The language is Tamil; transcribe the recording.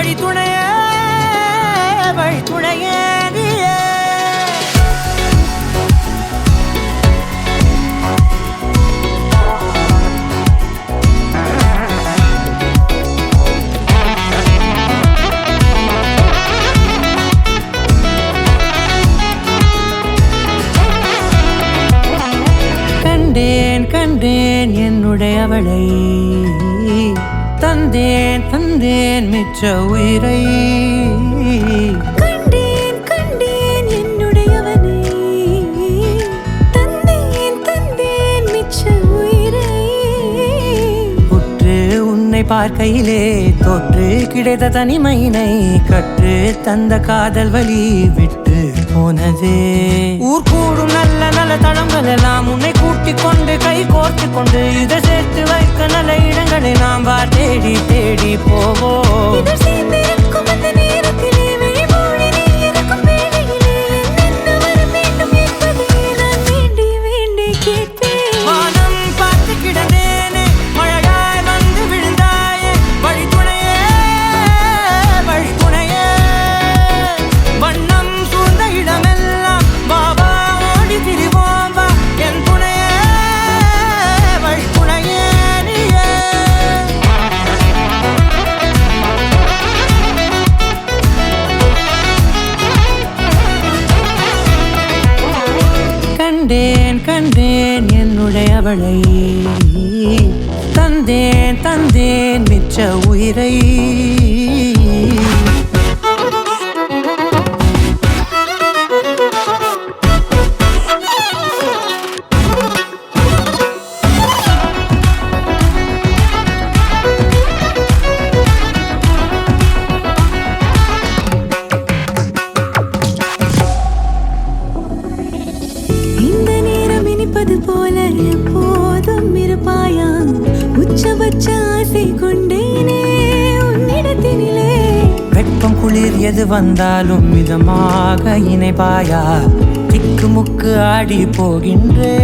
வழித்துணையே வழித்துணையே நீயே. கண்டேன் கண்டேன் என்னுடையவளை, தந்தேன் தந்தேன் மிச்ச உயிரை. கண்டேன் கண்டேன் என்னுடையவனை, தந்தேன் தந்தேன் மிச்ச உயிரை. உற்று உன்னை பார்க்கையிலே தோற்று கிடைத்த தனிமையினை கற்று தந்த காதல் வலி விட்டு போனதே. ஊர் கூடும் நல்ல நல்ல தளங்கள் எல்லாம் உன்னை கூட்டிக் கொண்டு கை கோர்த்து கொண்டு இதை சேர்த்து வைக்க நல்ல இடங்களை நாம் வா தேடி தேடி போவோம். இதழ் சேர்ந்திருக்கும் அந்த நேரத்திலே விழிமூடி நீ இருக்கும் வேளையிலே என்னென்ன வர வேண்டும் என்பதை நான் வேண்டி வேண்டி கேட்பேன். வானம் பார்த்து கிடந்தேனே, மழையாய் வந்து விழுந்தாயே, வழித்துணையே வழித்துணையே. வண்ணம் சூழ்ந்த இடமெல்லாம் வா வா ஓடி திரிவோம் வா, என் துணையே வழித்துணையே நீயே. கண்டேன் கண்டேன் என்னுடையவளை, தந்தேன் தந்தேன் மிச்ச உயிரை. இந்த நேரம் இனிப்பது போல எப்போதும் இருப்பாயா, உச்சபட்ச ஆசை கொண்டேனே உன்னிடத்தினிலே. வெப்பம் குளிர் எது வந்தாலும் மிதமாக இணைப்பாயா, திக்கு முக்கு ஆடி போகின்றே.